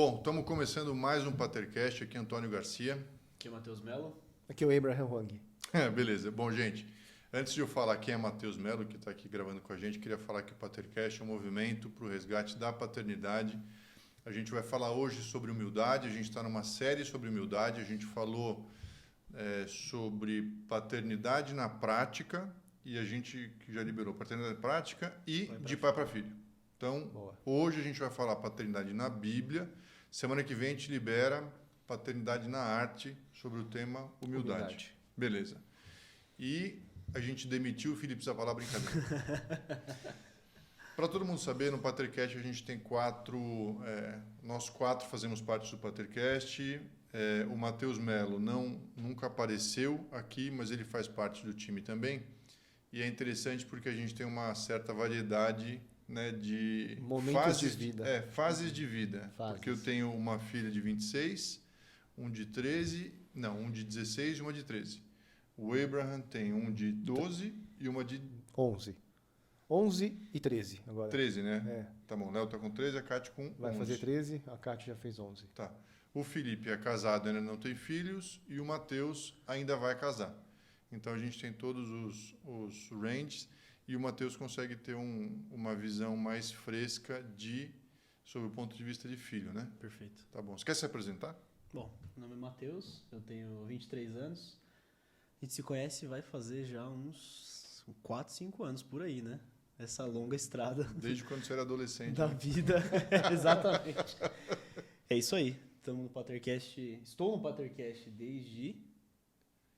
Bom, estamos começando mais um Patercast. Aqui é Antônio Garcia. Aqui é Matheus Melo. Aqui é o Abraham Wang. Beleza. Bom, gente, antes de eu falar quem é Matheus Melo, que está aqui gravando com a gente, queria falar que o Patercast é um movimento para o resgate da paternidade. A gente vai falar hoje sobre humildade. A gente está numa série sobre humildade. A gente falou sobre paternidade na prática e a gente já liberou paternidade prática e de pai para filho. Então, hoje a gente vai falar paternidade na Bíblia. Semana que vem a gente libera paternidade na arte sobre o tema humildade. Beleza. E a gente demitiu o Felipe Zavala, brincadeira. Para todo mundo saber, no Patercast a gente tem nós quatro fazemos parte do Patercast. O Matheus Melo nunca apareceu aqui, mas ele faz parte do time também. E é interessante porque a gente tem uma certa variedade, né, de momentos de vida. Fases de vida. Porque eu tenho uma filha de 26, um de 16 e uma de 13. O Abraham tem um de 12 e uma de 11. 11 e 13 agora. 13, né? Tá bom, o Léo tá com 13, a Kátia com 11. Vai fazer 13, a Kátia já fez 11. Tá. O Felipe é casado, ainda não tem filhos, e o Matheus ainda vai casar. Então a gente tem todos os ranges e o Matheus consegue ter uma visão mais fresca sobre o ponto de vista de filho, né? Perfeito. Tá bom. Você quer se apresentar? Bom, meu nome é Matheus, eu tenho 23 anos. A gente se conhece vai fazer já uns 4, 5 anos por aí, né? Essa longa estrada. Desde quando você era adolescente. Da vida, exatamente. É isso aí. Estou no Patercast desde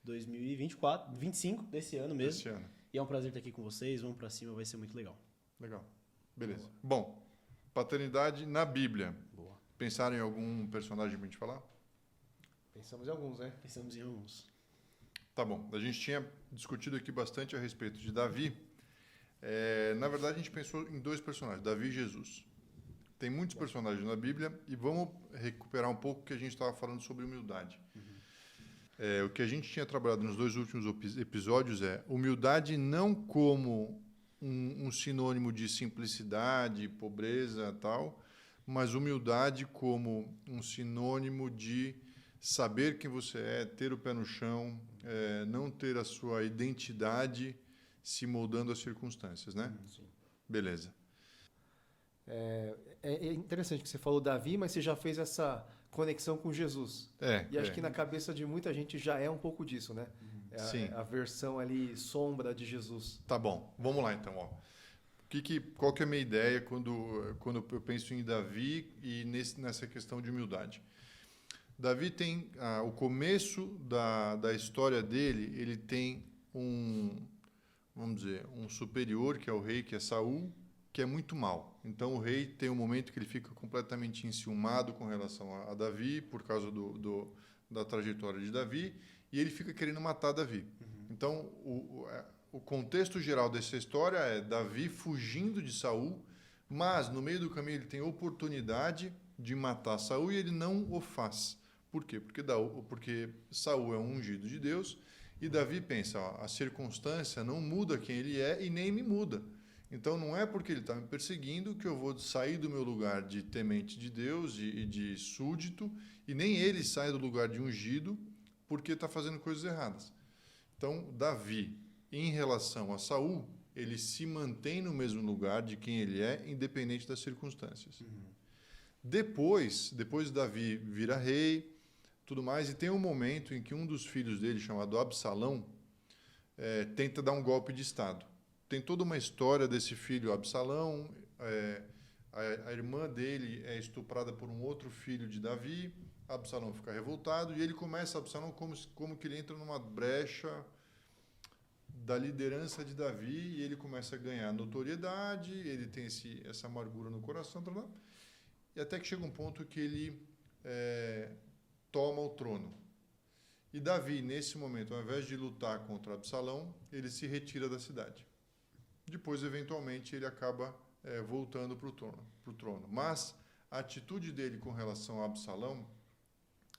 2024, 25 desse ano mesmo. Desse ano. E é um prazer estar aqui com vocês. Vamos pra cima, vai ser muito legal. Legal. Beleza. Bom, paternidade na Bíblia. Boa. Pensaram em algum personagem pra gente falar? Pensamos em alguns, né? Pensamos em alguns. Tá bom. A gente tinha discutido aqui bastante a respeito de Davi. Na verdade, a gente pensou em dois personagens, Davi e Jesus. Tem muitos personagens na Bíblia e vamos recuperar um pouco o que a gente estava falando sobre humildade. O que a gente tinha trabalhado nos dois últimos episódios é humildade não como um sinônimo de simplicidade, pobreza e tal, mas humildade como um sinônimo de saber quem você é, ter o pé no chão, não ter a sua identidade se moldando às circunstâncias, né? Sim. Beleza. É interessante que você falou Davi, mas você já fez essa conexão com Jesus. E acho que na cabeça de muita gente já é um pouco disso, né? Sim. A versão ali sombra de Jesus. Tá bom, vamos lá então. Qual que é a minha ideia quando eu penso em Davi e nessa questão de humildade? Davi tem o começo da história dele, ele tem vamos dizer, um superior, que é o rei, que é Saul, que é muito mau. Então o rei tem um momento que ele fica completamente enciumado com relação a Davi, por causa da trajetória de Davi, e ele fica querendo matar Davi. Então o contexto geral dessa história é Davi fugindo de Saul, mas no meio do caminho ele tem oportunidade de matar Saul e ele não o faz. Por quê? Porque Saul é um ungido de Deus e Davi pensa, a circunstância não muda quem ele é e nem me muda. Então não é porque ele está me perseguindo que eu vou sair do meu lugar de temente de Deus e de súdito, e nem ele sai do lugar de ungido porque está fazendo coisas erradas. Então Davi, em relação a Saul, ele se mantém no mesmo lugar de quem ele é, independente das circunstâncias. Depois Davi vira rei, tudo mais, e tem um momento em que um dos filhos dele, chamado Absalão, tenta dar um golpe de Estado. Tem toda uma história desse filho Absalão, a irmã dele é estuprada por um outro filho de Davi, Absalão fica revoltado e ele começa, Absalão, como que ele entra numa brecha da liderança de Davi e ele começa a ganhar notoriedade, ele tem essa amargura no coração, e até que chega um ponto que ele toma o trono. E Davi, nesse momento, ao invés de lutar contra Absalão, ele se retira da cidade. Depois, eventualmente, ele acaba voltando para o trono. Mas a atitude dele com relação a Absalão,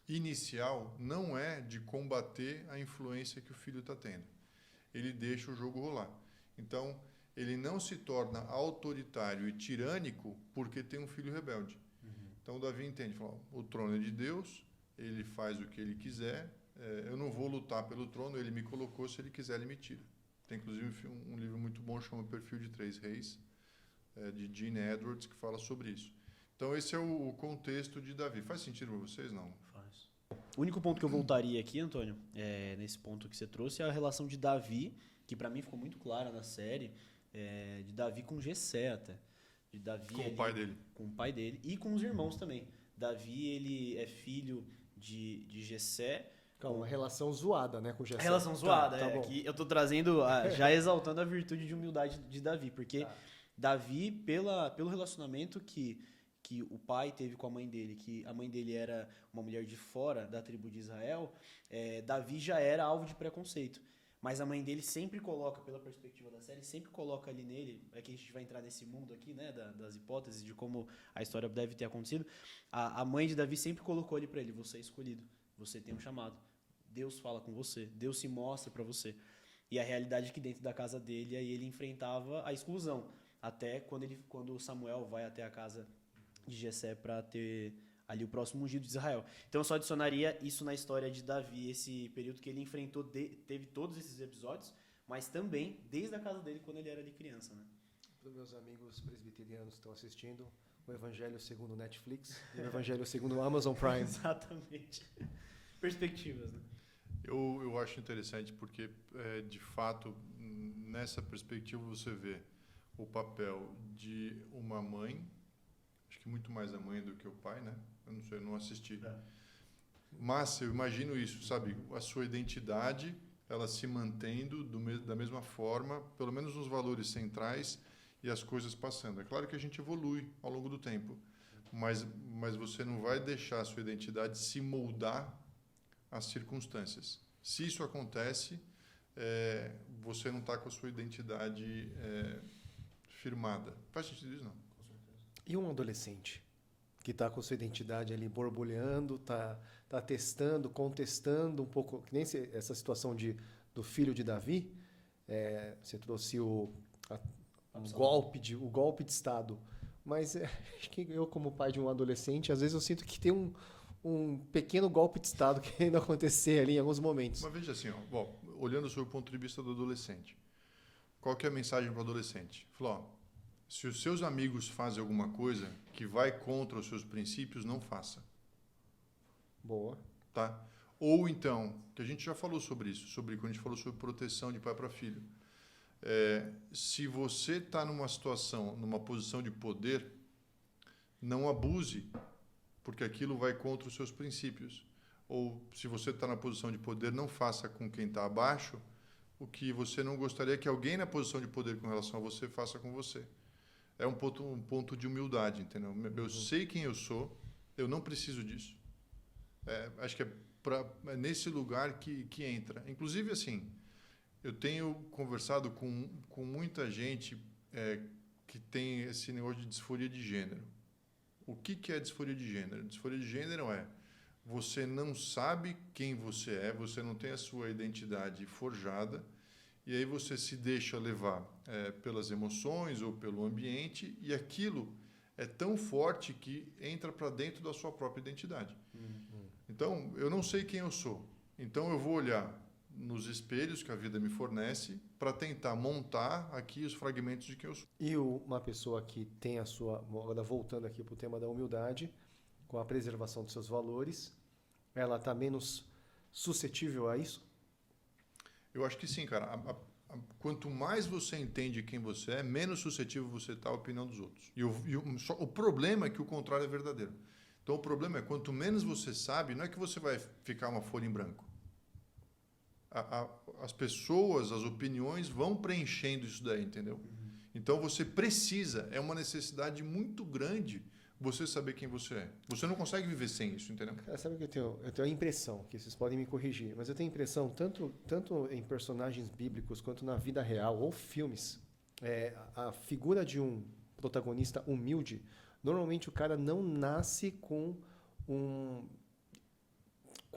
inicial, não é de combater a influência que o filho está tendo. Ele deixa o jogo rolar. Então, ele não se torna autoritário e tirânico porque tem um filho rebelde. Então Davi entende, fala, o trono é de Deus, ele faz o que ele quiser, eu não vou lutar pelo trono, ele me colocou, se ele quiser ele me tira. Tem inclusive um livro muito bom, chama Perfil de Três Reis, de Gene Edwards, que fala sobre isso. Então esse é o contexto de Davi. Faz sentido para vocês? Não? Faz. O único ponto que eu voltaria aqui, Antônio, nesse ponto que você trouxe, é a relação de Davi, que para mim ficou muito clara na série, de Davi com Jessé até. De Davi com o pai dele. Com o pai dele e com os irmãos também. Davi, ele é filho de Jessé. Calma, uma relação zoada, né, com Jessé. Relação zoada, tá bom. que eu tô trazendo, já exaltando a virtude de humildade de Davi, porque Davi, pelo relacionamento que o pai teve com a mãe dele, que a mãe dele era uma mulher de fora da tribo de Israel, Davi já era alvo de preconceito. Mas a mãe dele sempre coloca, pela perspectiva da série, sempre coloca ali nele, que a gente vai entrar nesse mundo aqui, né, das hipóteses de como a história deve ter acontecido. A mãe de Davi sempre colocou ali para ele, você é escolhido, você tem um chamado. Deus fala com você, Deus se mostra para você. E a realidade é que dentro da casa dele, aí ele enfrentava a exclusão. Até quando Samuel vai até a casa de Jessé para ter ali o próximo ungido de Israel. Então eu só adicionaria isso na história de Davi, esse período que ele enfrentou, teve todos esses episódios, mas também desde a casa dele quando ele era ali criança, né? Para os meus amigos presbiterianos que estão assistindo, o Evangelho segundo Netflix e o Evangelho segundo Amazon Prime. Exatamente. Perspectivas, né? Eu acho interessante porque, de fato, nessa perspectiva você vê o papel de uma mãe, acho que muito mais a mãe do que o pai, né? Eu não sei, eu não assisti. Mas eu imagino isso, sabe? A sua identidade, ela se mantendo da mesma forma, pelo menos nos valores centrais e as coisas passando. É claro que a gente evolui ao longo do tempo, mas você não vai deixar a sua identidade se moldar às circunstâncias. Se isso acontece, você não está com a sua identidade firmada. Faz sentido isso, não? Com certeza. E um adolescente que está com sua identidade ali borbulhando, está testando, contestando um pouco, que nem essa situação do filho de Davi, você trouxe o golpe de Estado. Mas acho que eu, como pai de um adolescente, às vezes eu sinto que tem um pequeno golpe de Estado que ainda acontecer ali em alguns momentos. Mas veja assim, olhando sob o ponto de vista do adolescente, qual que é a mensagem para o adolescente? Falou, se os seus amigos fazem alguma coisa que vai contra os seus princípios, não faça. Boa. Tá? Ou então, que a gente já falou sobre isso, quando a gente falou sobre proteção de pai para filho. Se você está numa posição de poder, não abuse, porque aquilo vai contra os seus princípios. Ou se você está na posição de poder, não faça com quem está abaixo o que você não gostaria que alguém na posição de poder com relação a você faça com você. É um ponto de humildade, entendeu? Eu sei quem eu sou, eu não preciso disso. Acho que é nesse lugar que entra. Inclusive, assim, eu tenho conversado com muita gente que tem esse negócio de disforia de gênero. O que é disforia de gênero? Disforia de gênero você não sabe quem você é, você não tem a sua identidade forjada, e aí você se deixa levar pelas emoções ou pelo ambiente, e aquilo é tão forte que entra para dentro da sua própria identidade. Então, eu não sei quem eu sou. Então, eu vou olhar nos espelhos que a vida me fornece para tentar montar aqui os fragmentos de quem eu sou. E uma pessoa que tem a sua... Agora, voltando aqui para o tema da humildade, com a preservação dos seus valores, ela está menos suscetível a isso? Eu acho que sim, cara. Quanto mais você entende quem você é, menos suscetível você está à opinião dos outros. O problema é que o contrário é verdadeiro. Então, o problema é quanto menos você sabe, não é que você vai ficar uma folha em branco. As pessoas, as opiniões vão preenchendo isso daí, entendeu? Então, você precisa, é uma necessidade muito grande você saber quem você é. Você não consegue viver sem isso, entendeu? Cara, sabe o que eu tenho a impressão, que vocês podem me corrigir, mas eu tenho a impressão, tanto em personagens bíblicos quanto na vida real, ou filmes, a figura de um protagonista humilde, normalmente o cara não nasce com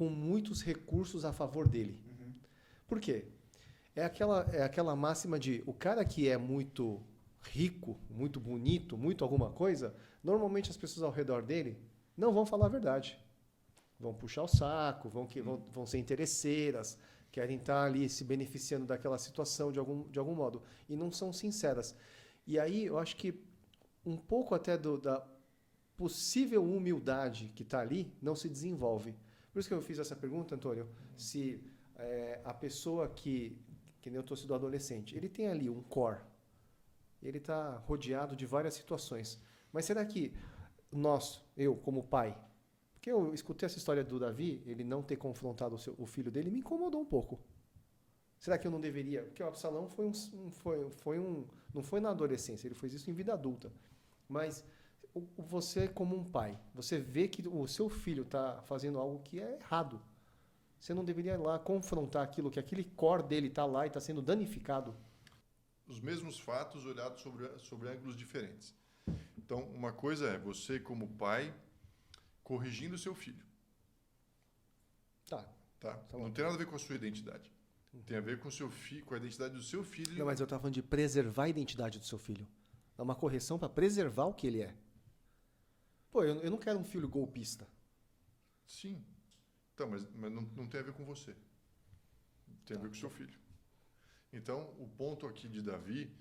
muitos recursos a favor dele. Por quê? É aquela máxima de o cara que é muito rico, muito bonito, muito alguma coisa, normalmente as pessoas ao redor dele não vão falar a verdade. Vão puxar o saco, vão ser interesseiras, querem estar ali se beneficiando daquela situação de algum modo. E não são sinceras. E aí eu acho que um pouco até da possível humildade que está ali não se desenvolve. Por isso que eu fiz essa pergunta, Antônio, se a pessoa que nem eu trouxe do adolescente, ele tem ali um core, ele está rodeado de várias situações. Mas será que eu como pai, porque eu escutei essa história do Davi, ele não ter confrontado o filho dele, me incomodou um pouco. Será que eu não deveria? Porque o Absalão não foi na adolescência, ele fez isso em vida adulta. Mas você como um pai, você vê que o seu filho está fazendo algo que é errado. Você não deveria ir lá confrontar aquilo, que aquele core dele está lá e está sendo danificado? Os mesmos fatos olhados sobre ângulos diferentes. Então, uma coisa é você como pai corrigindo o seu filho. Tá. Não tem nada a ver com a sua identidade. Tem a ver com com a identidade do seu filho. Não, mas eu estava falando de preservar a identidade do seu filho. É uma correção para preservar o que ele é. Pô, eu não quero um filho golpista. Sim. Então, mas não tem a ver com você. Tem a ver com o seu filho. Então, o ponto aqui de Davi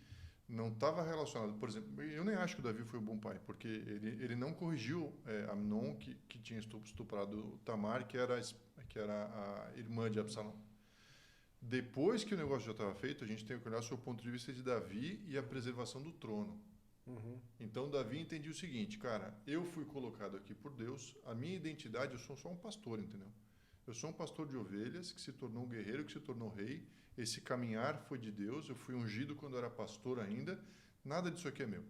não estava relacionado... Por exemplo, eu nem acho que o Davi foi um bom pai, porque ele não corrigiu Amnon, que tinha estuprado Tamar, que era a irmã de Absalão. Depois que o negócio já estava feito, a gente tem que olhar sob o ponto de vista de Davi e a preservação do trono. Uhum. Então, Davi entendia o seguinte, cara, eu fui colocado aqui por Deus, a minha identidade, eu sou só um pastor, entendeu? Eu sou um pastor de ovelhas que se tornou um guerreiro, que se tornou rei. Esse caminhar foi de Deus, eu fui ungido quando era pastor ainda, nada disso aqui é meu.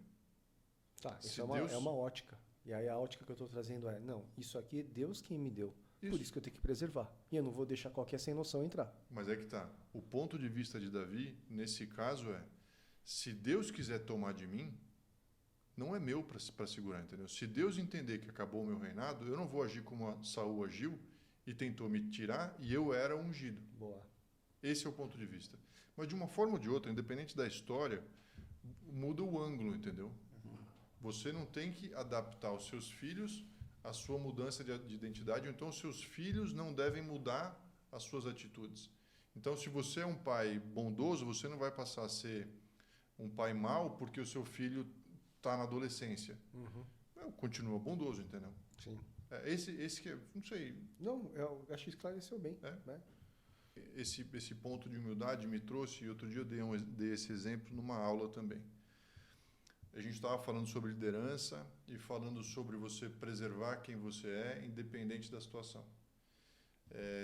Tá, isso é uma ótica. E aí a ótica que eu estou trazendo não, isso aqui é Deus quem me deu. Por isso que eu tenho que preservar. E eu não vou deixar qualquer sem noção entrar. Mas é que tá. O ponto de vista de Davi, nesse caso, se Deus quiser tomar de mim, não é meu para segurar, entendeu? Se Deus entender que acabou o meu reinado, eu não vou agir como Saul agiu e tentou me tirar e eu era ungido. Boa. Esse é o ponto de vista. Mas de uma forma ou de outra, independente da história, muda o ângulo, entendeu? Você não tem que adaptar os seus filhos à sua mudança de identidade, ou então os seus filhos não devem mudar as suas atitudes. Então, se você é um pai bondoso, você não vai passar a ser um pai mau porque o seu filho está na adolescência. Continua bondoso, entendeu? Sim. Esse que é, não sei. Não, eu acho que esclareceu bem. Né? Esse ponto de humildade me trouxe, e outro dia eu dei esse exemplo numa aula também. A gente estava falando sobre liderança e falando sobre você preservar quem você é, independente da situação.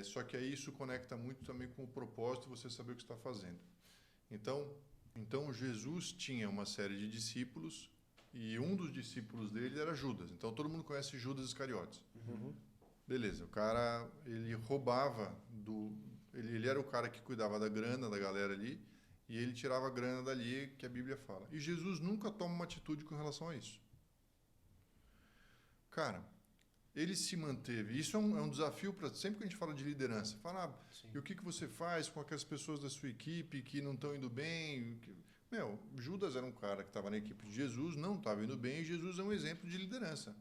Só que aí isso conecta muito também com o propósito, você saber o que está fazendo. Então Jesus tinha uma série de discípulos e um dos discípulos dele era Judas. Então todo mundo conhece Judas Iscariotes. Beleza, o cara, ele roubava ele era o cara que cuidava da grana da galera ali, e ele tirava a grana dali, que a Bíblia fala. E Jesus nunca toma uma atitude com relação a isso. Cara, ele se manteve. Isso é um desafio para sempre que a gente fala de liderança. Fala, e o que você faz com aquelas pessoas da sua equipe que não estão indo bem? Judas era um cara que estava na equipe de Jesus, não estava indo bem, e Jesus é um exemplo de liderança.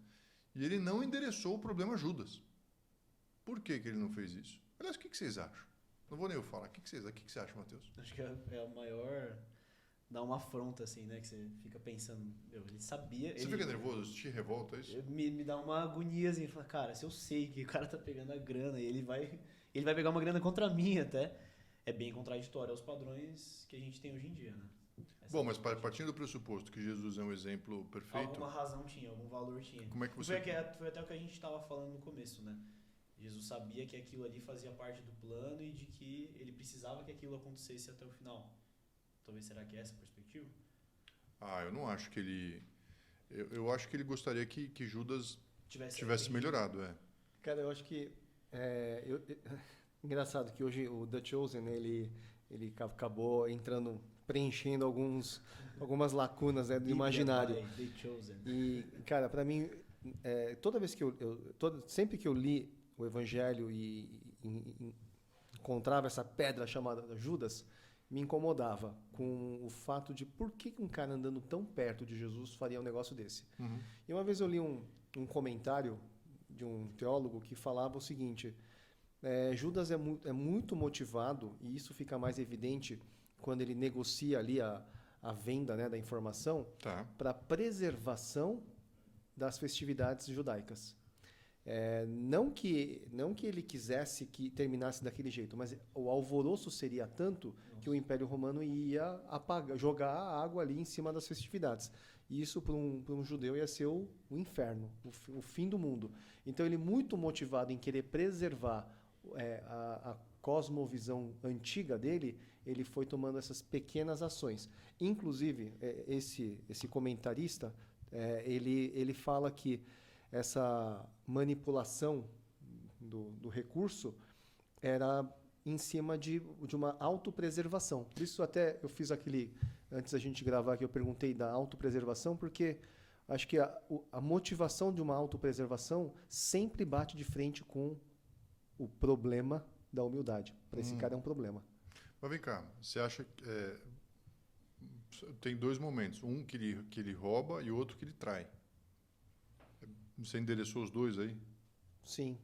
E ele não endereçou o problema a Judas. Por que ele não fez isso? Aliás, o que vocês acham? Não vou nem eu falar. O que você acha, Matheus? Acho que é o maior... Dá uma afronta, assim, né? Que você fica pensando... ele sabia... Você fica nervoso? Te revolta isso? Me dá uma agonia, assim. Fala, cara, se eu sei que o cara tá pegando a grana e ele vai pegar uma grana contra mim até, é bem contraditório aos padrões que a gente tem hoje em dia, né? Bom, mas partindo do pressuposto que Jesus é um exemplo perfeito... Alguma razão tinha, algum valor tinha. Como é que você... Foi até o que a gente estava falando no começo, né? Jesus sabia que aquilo ali fazia parte do plano e de que ele precisava que aquilo acontecesse até o final. Talvez, será que é essa a perspectiva? Eu não acho que ele... Eu acho que ele gostaria que Judas tivesse melhorado, Cara, eu acho que... engraçado que hoje o The Chosen, ele acabou preenchendo algumas lacunas, né, do imaginário. The Chosen. E, cara, para mim, toda vez que sempre que eu li o Evangelho e encontrava essa pedra chamada Judas, me incomodava com o fato de por que um cara andando tão perto de Jesus faria um negócio desse. E uma vez eu li um comentário de um teólogo que falava o seguinte: Judas é muito motivado, e isso fica mais evidente quando ele negocia ali a venda, né, da informação, Tá. para preservação das festividades judaicas. Não que ele quisesse que terminasse daquele jeito, mas o alvoroço seria tanto que o Império Romano ia jogar a água ali em cima das festividades. E isso, para um judeu, ia ser o inferno, o fim do mundo. Então, ele, muito motivado em querer preservar a cosmovisão antiga dele, ele foi tomando essas pequenas ações. Inclusive, esse comentarista, ele fala que essa manipulação do recurso era em cima de uma autopreservação. Por isso até eu fiz antes da gente gravar, que eu perguntei da autopreservação, porque acho que a motivação de uma autopreservação sempre bate de frente com o problema da humildade. Para esse cara é um problema. Mas vem cá, você acha que tem dois momentos, um que ele rouba e outro que ele trai. Você endereçou os dois aí? Sim.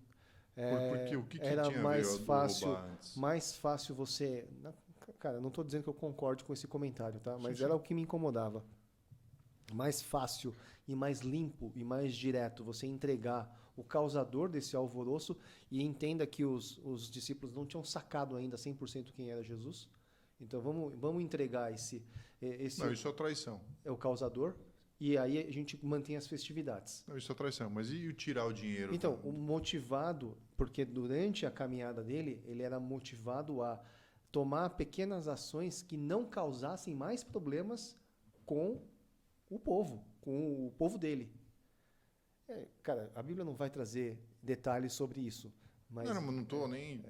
Porque o que era tinha a mais ver fácil, roubar antes? mais fácil você... Cara, não estou dizendo que eu concordo com esse comentário, tá? Mas Sim. era o que me incomodava. Mais fácil e mais limpo e mais direto você entregar o causador desse alvoroço, e entenda que os discípulos não tinham sacado ainda 100% quem era Jesus. Então vamos entregar esse Não, isso é traição. é o causador, e aí a gente mantém as festividades. Não, isso é traição. Mas e o tirar o dinheiro? Então, o motivado, porque durante a caminhada dele, ele era motivado a tomar pequenas ações que não causassem mais problemas com o povo dele. Cara, a Bíblia não vai trazer detalhes sobre isso. Mas Não estou nem...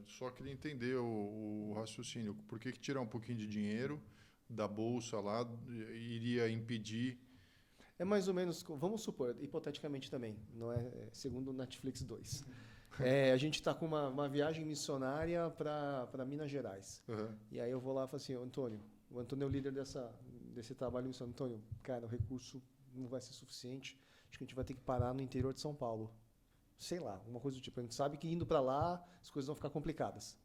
só queria entender o raciocínio. Por que tirar um pouquinho de dinheiro da bolsa lá iria impedir... é mais ou menos, vamos supor, hipoteticamente também, não segundo o Netflix 2. A gente está com uma viagem missionária para Minas Gerais. Uhum. E aí eu vou lá e falo assim: Antônio, o Antônio é o líder desse trabalho missionário. Antônio, cara, o recurso não vai ser suficiente. Acho que a gente vai ter que parar no interior de São Paulo. Sei lá, uma coisa do tipo. A gente sabe que indo para lá as coisas vão ficar complicadas.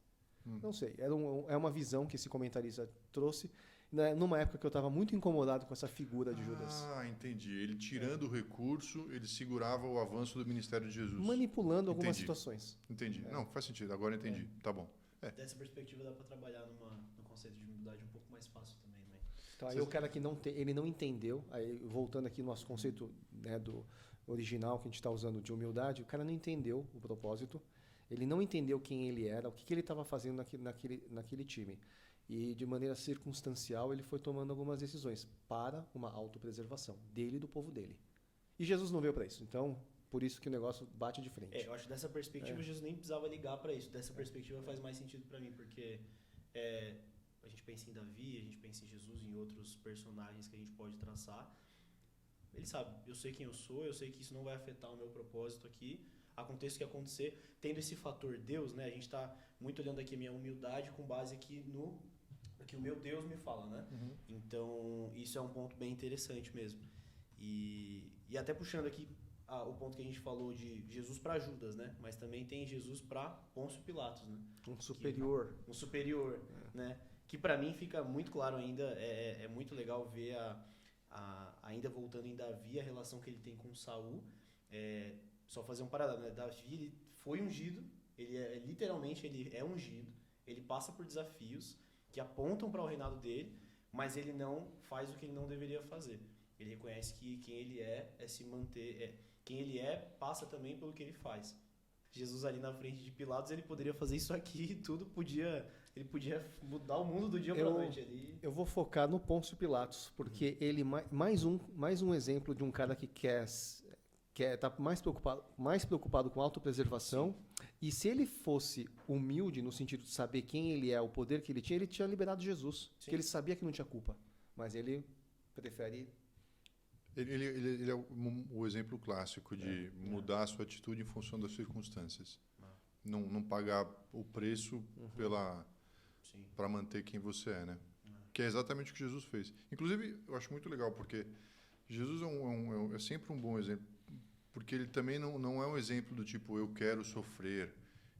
Não sei. É uma visão que esse comentarista trouxe, né, numa época que eu estava muito incomodado com essa figura de Judas. Ah, entendi. Ele tirando o recurso, ele segurava o avanço do ministério de Jesus. Manipulando algumas Entendi. situações. Entendi. Não, faz sentido. Agora entendi. Tá bom. Dessa perspectiva dá para trabalhar no conceito de humildade um pouco mais fácil também, né? Então, aí o cara que ele não entendeu, aí voltando aqui no nosso conceito, né, do original que a gente está usando de humildade, o cara não entendeu o propósito, ele não entendeu quem ele era, o que ele estava fazendo naquele time. E de maneira circunstancial ele foi tomando algumas decisões para uma autopreservação dele e do povo dele. E Jesus não veio para isso, então por isso que o negócio bate de frente. Eu acho que dessa perspectiva Jesus nem precisava ligar para isso. Dessa perspectiva faz mais sentido para mim, porque a gente pensa em Davi, a gente pensa em Jesus, em outros personagens que a gente pode traçar. Ele sabe, eu sei quem eu sou, eu sei que isso não vai afetar o meu propósito aqui. Aconteça o que acontecer, tendo esse fator Deus, né? A gente está muito olhando aqui a minha humildade com base aqui no que o meu Deus me fala, né? Uhum. Então, isso é um ponto bem interessante mesmo. E até puxando aqui o ponto que a gente falou de Jesus para Judas, né? Mas também tem Jesus para Pôncio Pilatos, né? Um superior. Um superior, né? Que para mim fica muito claro ainda, é muito legal ver ainda voltando em Davi, a relação que ele tem com Saul. Só fazer um paralelo, né? Davi, ele foi ungido, literalmente ele é ungido, ele passa por desafios que apontam para o reinado dele, mas ele não faz o que ele não deveria fazer. Ele reconhece que quem ele é se manter, quem ele passa também pelo que ele faz. Jesus ali na frente de Pilatos, ele poderia fazer isso aqui e tudo ele podia mudar o mundo do dia para a noite ali. Eu vou focar no Pôncio Pilatos, porque ele mais um exemplo de um cara que quer estar mais preocupado com autopreservação. E se ele fosse humilde no sentido de saber quem ele é, o poder que ele tinha liberado Jesus. Sim. Porque ele sabia que não tinha culpa. Mas ele prefere... Ele é o exemplo clássico de mudar a sua atitude em função das circunstâncias. Não pagar o preço para manter quem você é, né? Que é exatamente o que Jesus fez. Inclusive, eu acho muito legal, porque Jesus é sempre um bom exemplo porque ele também não é um exemplo do tipo, eu quero sofrer,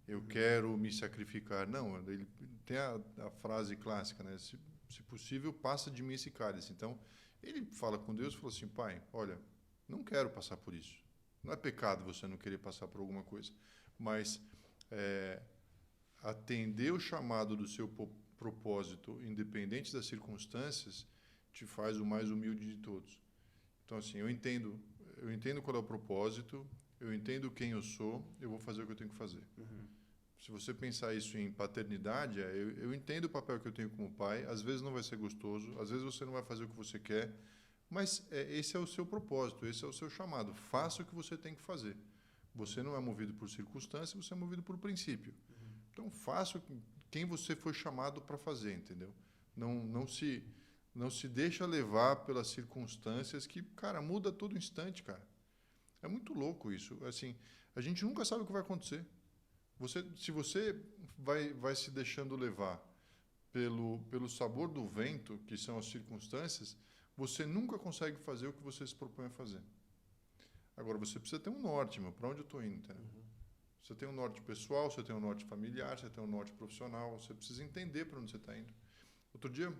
eu quero me sacrificar. Não, ele tem a frase clássica, né? Se possível, passa de mim esse cálice. Então, ele fala com Deus e fala assim, pai, olha, não quero passar por isso. Não é pecado você não querer passar por alguma coisa, mas atender o chamado do seu propósito, independente das circunstâncias, te faz o mais humilde de todos. Então, assim, eu entendo qual é o propósito, eu entendo quem eu sou, eu vou fazer o que eu tenho que fazer. Se você pensar isso em paternidade, eu entendo o papel que eu tenho como pai, às vezes não vai ser gostoso, às vezes você não vai fazer o que você quer, mas esse é o seu propósito, esse é o seu chamado. Faça o que você tem que fazer. Você não é movido por circunstância, você é movido por princípio. Então, faça quem você foi chamado para fazer, entendeu? Não se deixa levar pelas circunstâncias que, cara, muda a todo instante, cara. É muito louco isso. Assim, a gente nunca sabe o que vai acontecer. Se você vai se deixando levar pelo sabor do vento, que são as circunstâncias, você nunca consegue fazer o que você se propõe a fazer. Agora, você precisa ter um norte, para onde eu estou indo, entendeu? Você tem um norte pessoal, você tem um norte familiar, você tem um norte profissional, você precisa entender para onde você está indo. Outro dia,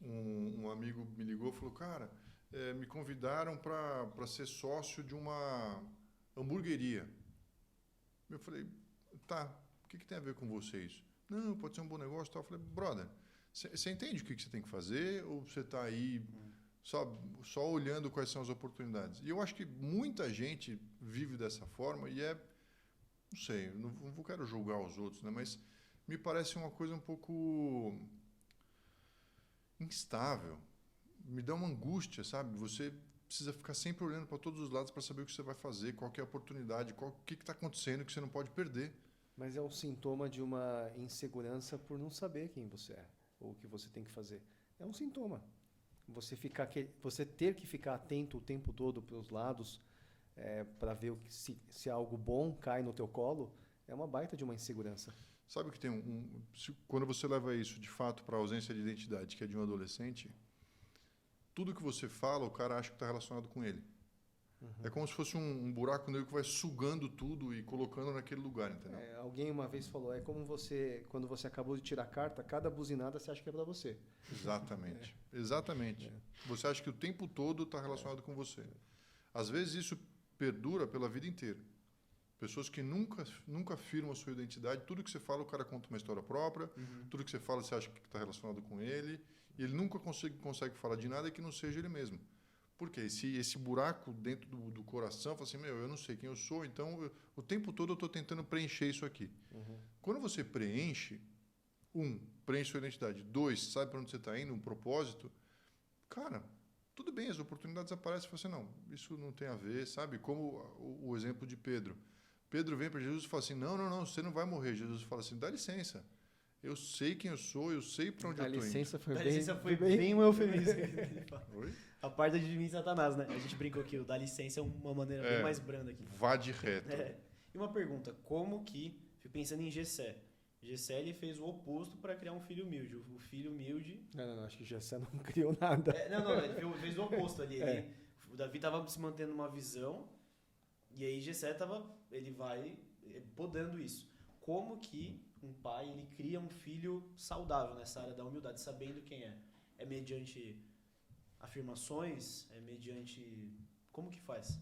um amigo me ligou e falou, cara, me convidaram para ser sócio de uma hamburgueria. Eu falei, tá, o que tem a ver com você isso? Não, pode ser um bom negócio e tal. Eu falei, brother, você entende o que você tem que fazer ou você está aí só olhando quais são as oportunidades? E eu acho que muita gente vive dessa forma e não sei, não quero julgar os outros, né? Mas me parece uma coisa um pouco instável. Me dá uma angústia, sabe? Você precisa ficar sempre olhando para todos os lados para saber o que você vai fazer, qual que é a oportunidade, o que está acontecendo que você não pode perder. Mas é um sintoma de uma insegurança por não saber quem você é ou o que você tem que fazer. É um sintoma. Você ter que ficar atento o tempo todo para os lados para ver se algo bom cai no teu colo, é uma baita de uma insegurança. Sabe que tem quando você leva isso de fato para a ausência de identidade, que é de um adolescente, tudo que você fala, o cara acha que está relacionado com ele. É como se fosse um buraco negro que vai sugando tudo e colocando naquele lugar, entendeu? Alguém uma vez falou, é como quando você acabou de tirar a carta, cada buzinada você acha que é para você. Exatamente. Exatamente. Você acha que o tempo todo está relacionado com você. Às vezes isso perdura pela vida inteira. Pessoas que nunca afirmam a sua identidade, tudo que você fala, o cara conta uma história própria, tudo que você fala, você acha que está relacionado com ele, e ele nunca consegue falar de nada que não seja ele mesmo. Por quê? Esse buraco dentro do coração, fala assim, eu não sei quem eu sou, então o tempo todo eu estou tentando preencher isso aqui. Quando você preenche sua identidade, 2, sabe para onde você está indo, um propósito, cara, tudo bem, as oportunidades aparecem e fala assim, não, isso não tem a ver, sabe? Como o exemplo de Pedro. Pedro vem para Jesus e fala assim, não, você não vai morrer. Jesus fala assim, dá licença. Eu sei quem eu sou, eu sei para onde eu estou indo. Dá licença foi bem um eufemismo. Oi? A parte de mim, Satanás, né? A gente brincou que o dá licença é uma maneira bem mais branda aqui. Vá de reto. E uma pergunta, como que, fico pensando em Jessé. Jessé, ele fez o oposto para criar um filho humilde. O filho humilde... Não, acho que Jessé não criou nada. Ele fez o oposto ali. O Davi estava se mantendo numa visão e aí Jessé ele vai podando isso. Como que um pai ele cria um filho saudável nessa área da humildade, sabendo quem é? É mediante afirmações? É mediante... Como que faz?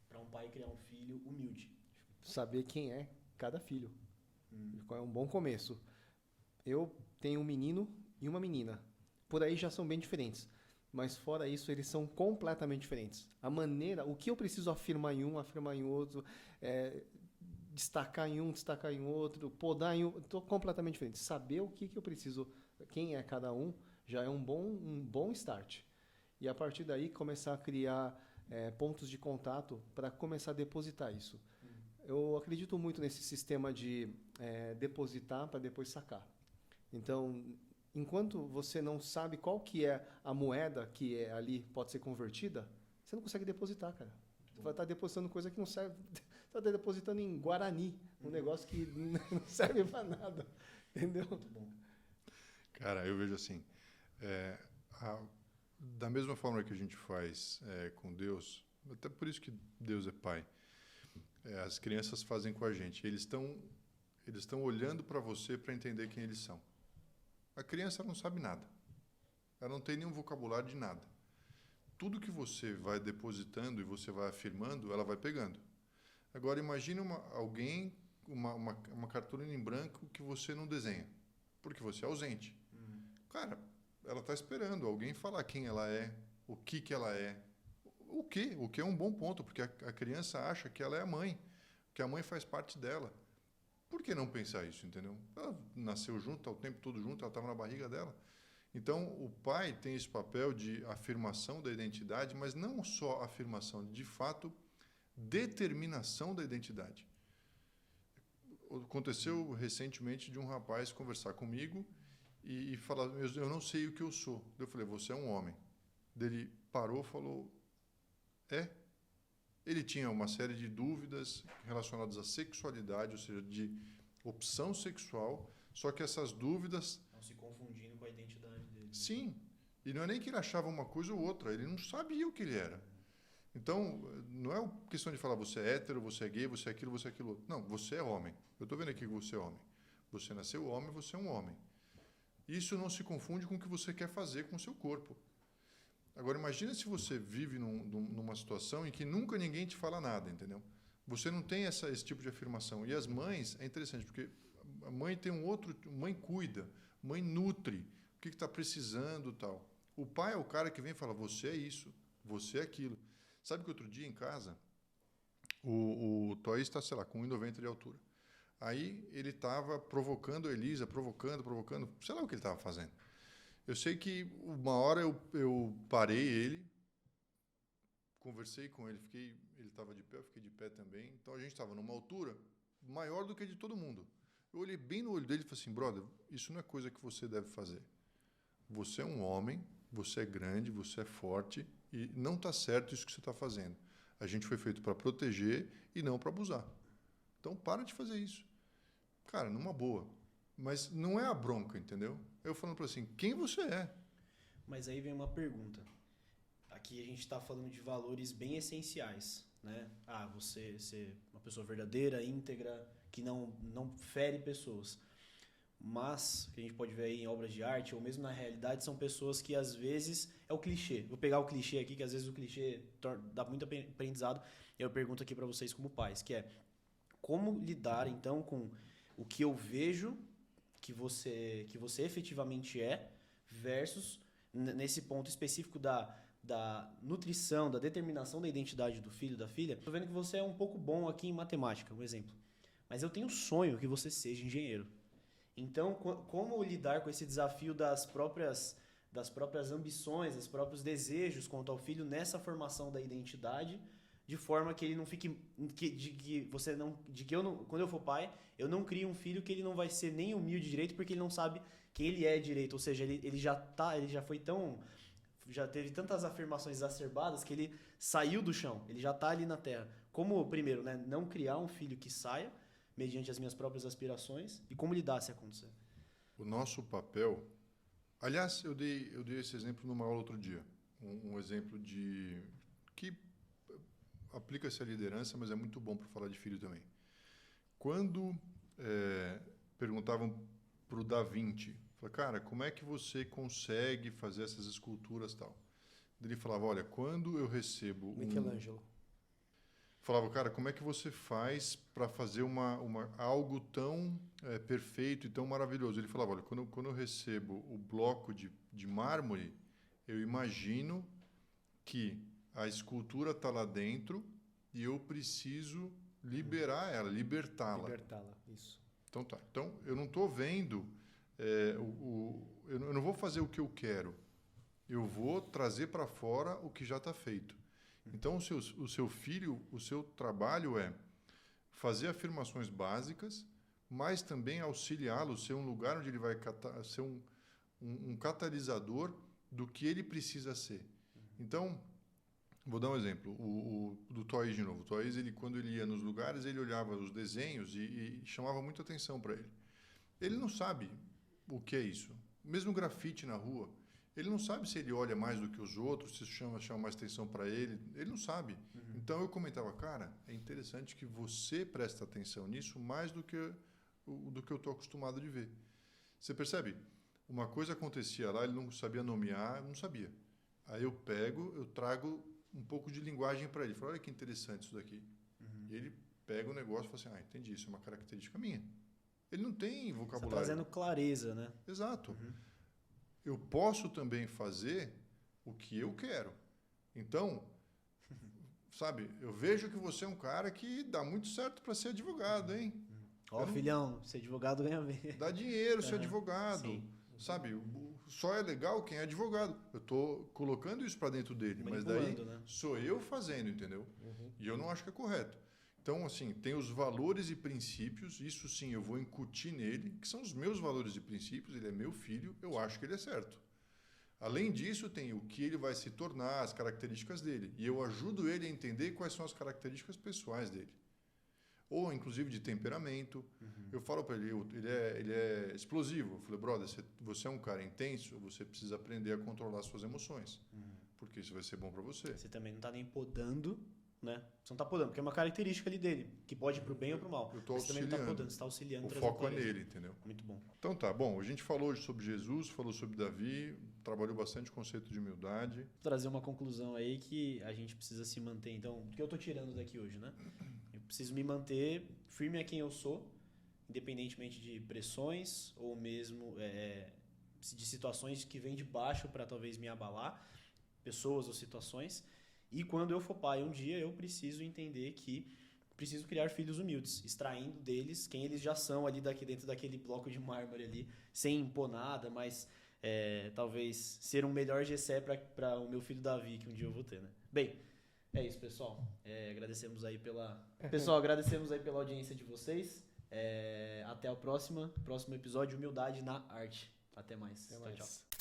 Para um pai criar um filho humilde. Saber quem é cada filho. É um bom começo. Eu tenho um menino e uma menina. Por aí já são bem diferentes. Mas fora isso, eles são completamente diferentes. A maneira, o que eu preciso afirmar em um, afirmar em outro, destacar em um, destacar em outro, podar em um, estou completamente diferente. Saber o que eu preciso, quem é cada um, já é um bom start. E a partir daí começar a criar pontos de contato para começar a depositar isso. Eu acredito muito nesse sistema de depositar para depois sacar. Então, enquanto você não sabe qual que é a moeda que ali pode ser convertida, você não consegue depositar, cara. Você vai estar depositando coisa que não serve. Você está depositando em Guarani, um negócio que não serve para nada. Entendeu? Muito bom. Cara, eu vejo assim, da mesma forma que a gente faz com Deus, Até por isso que Deus é pai. As crianças fazem com a gente. Eles estão olhando para você para entender quem eles são. A criança não sabe nada. Ela não tem nenhum vocabulário de nada. Tudo que você vai depositando e você vai afirmando, ela vai pegando. Agora, imagine uma cartolina em branco que você não desenha, porque você é ausente. Cara, ela está esperando alguém falar quem ela é, o que ela é. O que é um bom ponto, porque a criança acha que ela é a mãe, que a mãe faz parte dela. Por que não pensar isso, entendeu? Ela nasceu junto, está o tempo todo junto, ela estava na barriga dela. Então, o pai tem esse papel de afirmação da identidade, mas não só afirmação, de fato, determinação da identidade. Aconteceu recentemente de um rapaz conversar comigo e falar, eu não sei o que eu sou. Eu falei, você é um homem. Ele parou e falou, Ele tinha uma série de dúvidas relacionadas à sexualidade, ou seja, de opção sexual, só que essas dúvidas... Não se confundindo com a identidade dele. Sim, e não é nem que ele achava uma coisa ou outra, ele não sabia o que ele era. Então, não é questão de falar você é hétero, você é gay, você é aquilo, você é aquilo outro. Não, você é homem. Eu estou vendo aqui que você é homem. Você nasceu homem, você é um homem. Isso não se confunde com o que você quer fazer com o seu corpo. Agora, imagina se você vive numa situação em que nunca ninguém te fala nada, entendeu? Você não tem esse tipo de afirmação. E as mães, é interessante, porque a mãe tem mãe cuida, mãe nutre, o que está precisando e tal. O pai é o cara que vem e fala, você é isso, você é aquilo. Sabe que outro dia em casa, o Toy está, sei lá, com 1,90 de altura. Aí ele estava provocando a Elisa, provocando, sei lá o que ele estava fazendo. Eu sei que uma hora eu parei ele, conversei com ele, ele estava de pé, eu fiquei de pé também. Então a gente estava numa altura maior do que a de todo mundo. Eu olhei bem no olho dele e falei assim, brother, isso não é coisa que você deve fazer. Você é um homem, você é grande, você é forte e não está certo isso que você está fazendo. A gente foi feito para proteger e não para abusar. Então para de fazer isso. Cara, numa boa. Mas não é a bronca, entendeu? Eu falando para assim, quem você é? Mas aí vem uma pergunta. Aqui a gente está falando de valores bem essenciais, né? Você ser uma pessoa verdadeira, íntegra, que não fere pessoas. Mas, que a gente pode ver aí em obras de arte, ou mesmo na realidade, são pessoas que às vezes é o clichê. Vou pegar o clichê aqui, que às vezes o clichê dá muito aprendizado. Eu pergunto aqui para vocês como pais, que é como lidar então com o que eu vejo que você efetivamente é versus nesse ponto específico da nutrição, da determinação da identidade do filho, da filha. Tô vendo que você é um pouco bom aqui em matemática, um exemplo. Mas eu tenho um sonho que você seja engenheiro. Então, como lidar com esse desafio das próprias ambições, dos próprios desejos quanto ao filho nessa formação da identidade, de forma que ele não fique quando eu for pai, eu não crie um filho que ele não vai ser nem humilde direito porque ele não sabe quem ele é direito, ou seja, ele já teve tantas afirmações exacerbadas que ele saiu do chão, ele já está ali na terra. Como, primeiro, né, não criar um filho que saia mediante as minhas próprias aspirações e como lidar se acontecer. O nosso papel... Aliás, eu dei esse exemplo numa aula outro dia. Um exemplo que aplica-se à liderança, mas é muito bom para falar de filho também. Quando perguntavam para o Da Vinci, cara, como é que você consegue fazer essas esculturas e tal? Ele falava, olha, quando eu recebo Michelangelo. Falava, cara, como é que você faz para fazer algo tão perfeito e tão maravilhoso? Ele falava, olha, quando eu recebo o bloco de mármore, eu imagino que a escultura está lá dentro e eu preciso liberar ela, libertá-la. Libertá-la, isso. Então tá. Então eu não estou vendo, eu não vou fazer o que eu quero. Eu vou trazer para fora o que já está feito. Então, o seu filho, o seu trabalho é fazer afirmações básicas, mas também auxiliá-lo, ser um lugar onde ele vai ser um catalisador do que ele precisa ser. Então, vou dar um exemplo, do Toys de novo. O Toys, quando ele ia nos lugares, ele olhava os desenhos e chamava muita atenção para ele. Ele não sabe o que é isso. Mesmo grafite na rua. Ele não sabe se ele olha mais do que os outros, se isso chama mais atenção para ele. Ele não sabe. Então eu comentava, cara, é interessante que você preste atenção nisso mais do que eu estou acostumado de ver. Você percebe? Uma coisa acontecia lá, ele não sabia nomear, eu não sabia. Aí eu trago um pouco de linguagem para ele. Falo, olha que interessante isso daqui. E ele pega o negócio e fala assim, entendi, isso é uma característica minha. Ele não tem vocabulário. Você tá trazendo clareza, né? Exato. Eu posso também fazer o que eu quero. Então, sabe, eu vejo que você é um cara que dá muito certo para ser advogado, hein? Ó, filhão, ser advogado ganha bem. Dá dinheiro ser advogado. Sim. Sabe, só é legal quem é advogado. Eu estou colocando isso para dentro dele, mas daí Manipulando, né? sou eu fazendo, entendeu? E eu não acho que é correto. Então, assim, tem os valores e princípios, isso sim eu vou incutir nele, que são os meus valores e princípios, ele é meu filho, eu acho que ele é certo. Além disso, tem o que ele vai se tornar, as características dele. E eu ajudo ele a entender quais são as características pessoais dele. Ou, inclusive, de temperamento. Eu falo para ele, ele é explosivo. Eu falei, brother, você é um cara intenso, você precisa aprender a controlar suas emoções. Porque isso vai ser bom para você. Você também não tá nem podando, né? Você não tá podando, porque é uma característica ali dele, que pode ir pro bem ou pro mal. Eu tô Você também não tá auxiliando. podando, você tá auxiliando. O trazendo foco é clareza. nele, entendeu? Muito bom. Então tá, bom, a gente falou hoje sobre Jesus, falou sobre Davi, trabalhou bastante o conceito de humildade. Vou trazer uma conclusão aí que a gente precisa se manter. Então, o que eu tô tirando daqui hoje, né? Eu preciso me manter firme a quem eu sou, independentemente de pressões ou mesmo de situações que vêm de baixo para talvez me abalar, pessoas ou situações. E quando eu for pai um dia, eu preciso entender que preciso criar filhos humildes, extraindo deles quem eles já são ali dentro daquele bloco de mármore ali, sem impor nada, mas talvez ser um melhor Gessé para o meu filho Davi, que um dia eu vou ter, né? Bem, é isso, pessoal. Agradecemos aí pela audiência de vocês. Até o próximo episódio, Humildade na Arte. Até mais. Até mais. Tchau, tchau.